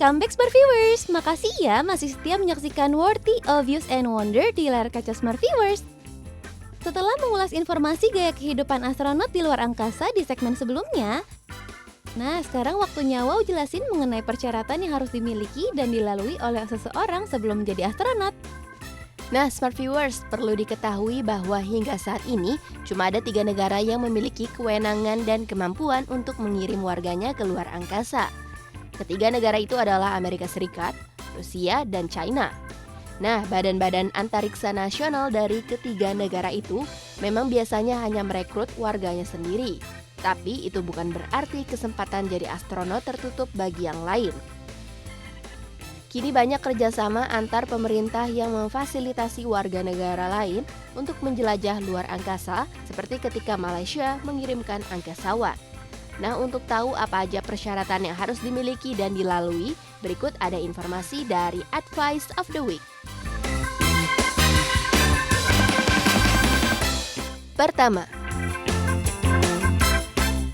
Welcome back Smart Viewers. Makasih ya masih setia menyaksikan Worthy of Use and Wonder di layar kaca Smart Viewers. Setelah mengulas informasi gaya kehidupan astronot di luar angkasa di segmen sebelumnya, nah sekarang waktunya Wow jelasin mengenai persyaratan yang harus dimiliki dan dilalui oleh seseorang sebelum menjadi astronot. Nah, Smart Viewers, perlu diketahui bahwa hingga saat ini cuma ada 3 negara yang memiliki kewenangan dan kemampuan untuk mengirim warganya ke luar angkasa. Ketiga negara itu adalah Amerika Serikat, Rusia, dan China. Nah, badan-badan antariksa nasional dari ketiga negara itu memang biasanya hanya merekrut warganya sendiri. Tapi itu bukan berarti kesempatan jadi astronot tertutup bagi yang lain. Kini banyak kerjasama antar pemerintah yang memfasilitasi warga negara lain untuk menjelajah luar angkasa, seperti ketika Malaysia mengirimkan angkasawan. Nah, untuk tahu apa aja persyaratan yang harus dimiliki dan dilalui, berikut ada informasi dari Advice of the Week. Pertama,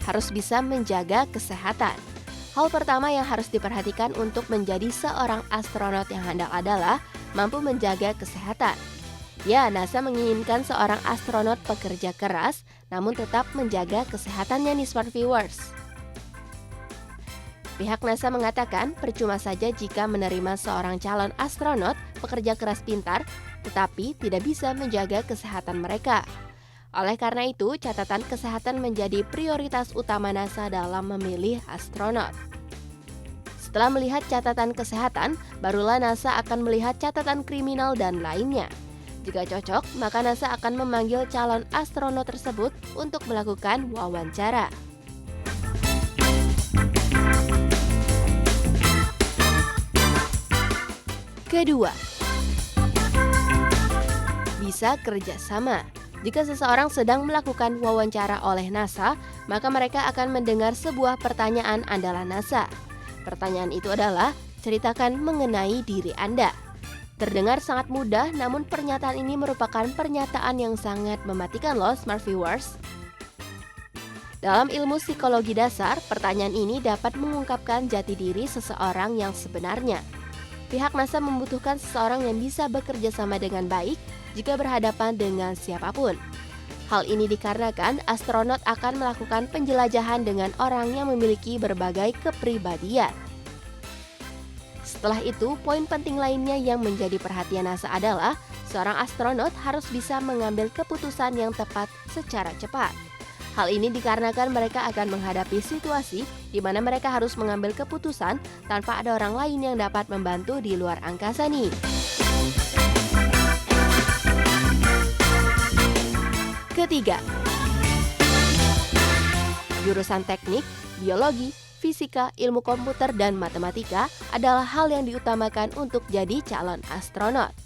harus bisa menjaga kesehatan. Hal pertama yang harus diperhatikan untuk menjadi seorang astronot yang handal adalah mampu menjaga kesehatan. Ya, NASA menginginkan seorang astronot pekerja keras, namun tetap menjaga kesehatannya nih Smart Viewers. Pihak NASA mengatakan percuma saja jika menerima seorang calon astronot pekerja keras pintar, tetapi tidak bisa menjaga kesehatan mereka. Oleh karena itu, catatan kesehatan menjadi prioritas utama NASA dalam memilih astronot. Setelah melihat catatan kesehatan, barulah NASA akan melihat catatan kriminal dan lainnya. Jika cocok, maka NASA akan memanggil calon astronot tersebut untuk melakukan wawancara. Kedua, bisa kerjasama. Jika seseorang sedang melakukan wawancara oleh NASA, maka mereka akan mendengar sebuah pertanyaan andalan NASA. Pertanyaan itu adalah, ceritakan mengenai diri Anda. Terdengar sangat mudah, namun pernyataan ini merupakan pernyataan yang sangat mematikan loh Smart Viewers. Dalam ilmu psikologi dasar, pertanyaan ini dapat mengungkapkan jati diri seseorang yang sebenarnya. Pihak NASA membutuhkan seseorang yang bisa bekerja sama dengan baik jika berhadapan dengan siapapun. Hal ini dikarenakan astronot akan melakukan penjelajahan dengan orang yang memiliki berbagai kepribadian. Setelah itu, poin penting lainnya yang menjadi perhatian NASA adalah seorang astronot harus bisa mengambil keputusan yang tepat secara cepat. Hal ini dikarenakan mereka akan menghadapi situasi di mana mereka harus mengambil keputusan tanpa ada orang lain yang dapat membantu di luar angkasa nih. Ketiga, jurusan teknik, biologi, fisika, ilmu komputer, dan matematika adalah hal yang diutamakan untuk jadi calon astronot.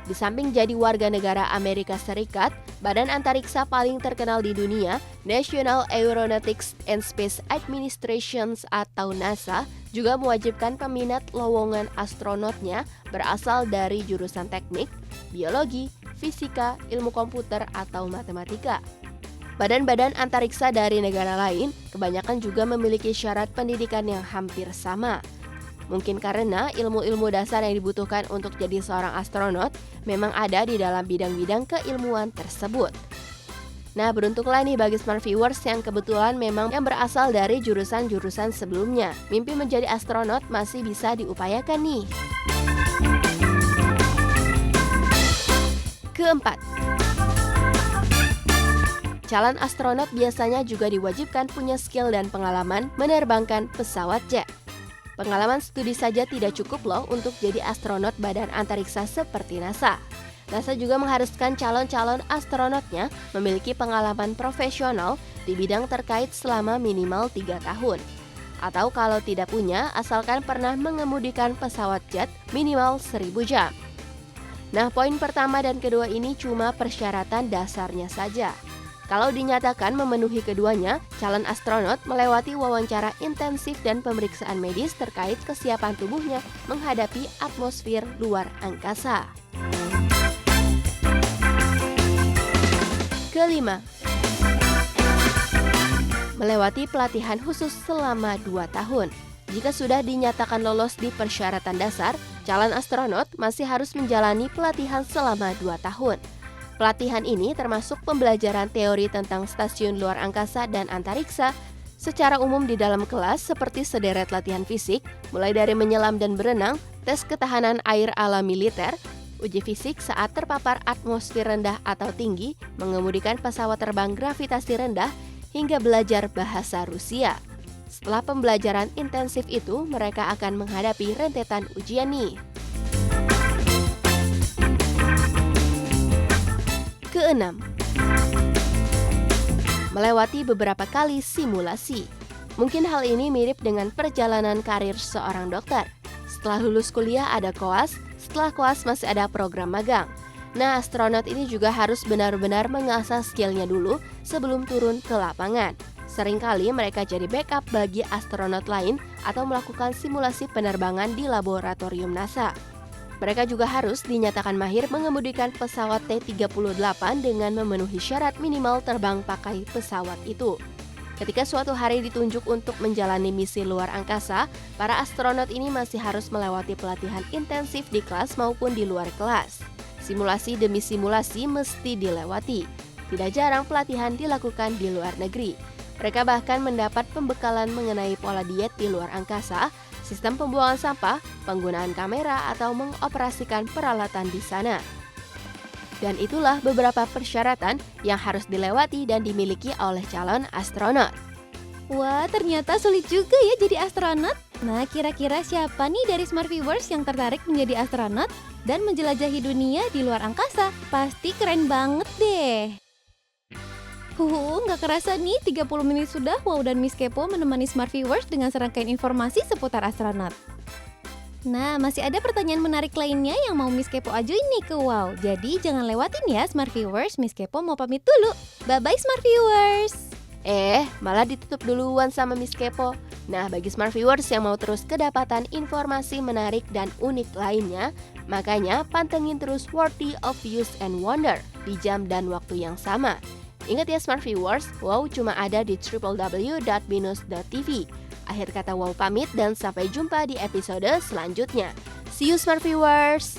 Di samping jadi warga negara Amerika Serikat, badan antariksa paling terkenal di dunia, National Aeronautics and Space Administration atau NASA, juga mewajibkan peminat lowongan astronotnya berasal dari jurusan teknik, biologi, fisika, ilmu komputer, atau matematika. Badan-badan antariksa dari negara lain kebanyakan juga memiliki syarat pendidikan yang hampir sama. Mungkin karena ilmu-ilmu dasar yang dibutuhkan untuk jadi seorang astronot memang ada di dalam bidang-bidang keilmuan tersebut. Nah, beruntunglah nih bagi Smart Viewers yang kebetulan memang yang berasal dari jurusan-jurusan sebelumnya. Mimpi menjadi astronot masih bisa diupayakan nih. Keempat, calon astronot biasanya juga diwajibkan punya skill dan pengalaman menerbangkan pesawat jet. Pengalaman studi saja tidak cukup loh untuk jadi astronot badan antariksa seperti NASA. NASA juga mengharuskan calon-calon astronotnya memiliki pengalaman profesional di bidang terkait selama minimal 3 tahun. Atau kalau tidak punya, asalkan pernah mengemudikan pesawat jet minimal 1000 jam. Nah, poin pertama dan kedua ini cuma persyaratan dasarnya saja. Kalau dinyatakan memenuhi keduanya, calon astronot melewati wawancara intensif dan pemeriksaan medis terkait kesiapan tubuhnya menghadapi atmosfer luar angkasa. Kelima, melewati pelatihan khusus selama 2 tahun. Jika sudah dinyatakan lolos di persyaratan dasar, calon astronot masih harus menjalani pelatihan selama 2 tahun. Pelatihan ini termasuk pembelajaran teori tentang stasiun luar angkasa dan antariksa secara umum di dalam kelas seperti sederet latihan fisik, mulai dari menyelam dan berenang, tes ketahanan air ala militer, uji fisik saat terpapar atmosfer rendah atau tinggi, mengemudikan pesawat terbang gravitasi rendah, hingga belajar bahasa Rusia. Setelah pembelajaran intensif itu, mereka akan menghadapi rentetan ujian nih. Keenam, melewati beberapa kali simulasi. Mungkin hal ini mirip dengan perjalanan karir seorang dokter. Setelah lulus kuliah ada koas, setelah koas masih ada program magang. Nah, astronot ini juga harus benar-benar mengasah skillnya dulu sebelum turun ke lapangan. Seringkali mereka jadi backup bagi astronot lain atau melakukan simulasi penerbangan di laboratorium NASA. Mereka juga harus dinyatakan mahir mengemudikan pesawat T-38 dengan memenuhi syarat minimal terbang pakai pesawat itu. Ketika suatu hari ditunjuk untuk menjalani misi luar angkasa, para astronot ini masih harus melewati pelatihan intensif di kelas maupun di luar kelas. Simulasi demi simulasi mesti dilewati. Tidak jarang pelatihan dilakukan di luar negeri. Mereka bahkan mendapat pembekalan mengenai pola diet di luar angkasa, sistem pembuangan sampah, penggunaan kamera, atau mengoperasikan peralatan di sana. Dan itulah beberapa persyaratan yang harus dilewati dan dimiliki oleh calon astronot. Wah, ternyata sulit juga ya jadi astronot. Nah, kira-kira siapa nih dari Smart Viewers yang tertarik menjadi astronot dan menjelajahi dunia di luar angkasa? Pasti keren banget deh. Nggak kerasa nih 30 menit sudah Wow dan Miss Kepo menemani Smart Viewers dengan serangkaian informasi seputar astronot. Nah, masih ada pertanyaan menarik lainnya yang mau Miss Kepo ajuin nih ke Wow. Jadi jangan lewatin ya Smart Viewers, Miss Kepo mau pamit dulu. Bye-bye Smart Viewers. Malah ditutup duluan sama Miss Kepo. Nah, bagi Smart Viewers yang mau terus kedapatan informasi menarik dan unik lainnya, makanya pantengin terus Worthy of Use and Wonder di jam dan waktu yang sama. Ingat ya Smart Viewers, Wow cuma ada di www.binus.tv. Akhir kata Wow pamit dan sampai jumpa di episode selanjutnya. See you Smart Viewers!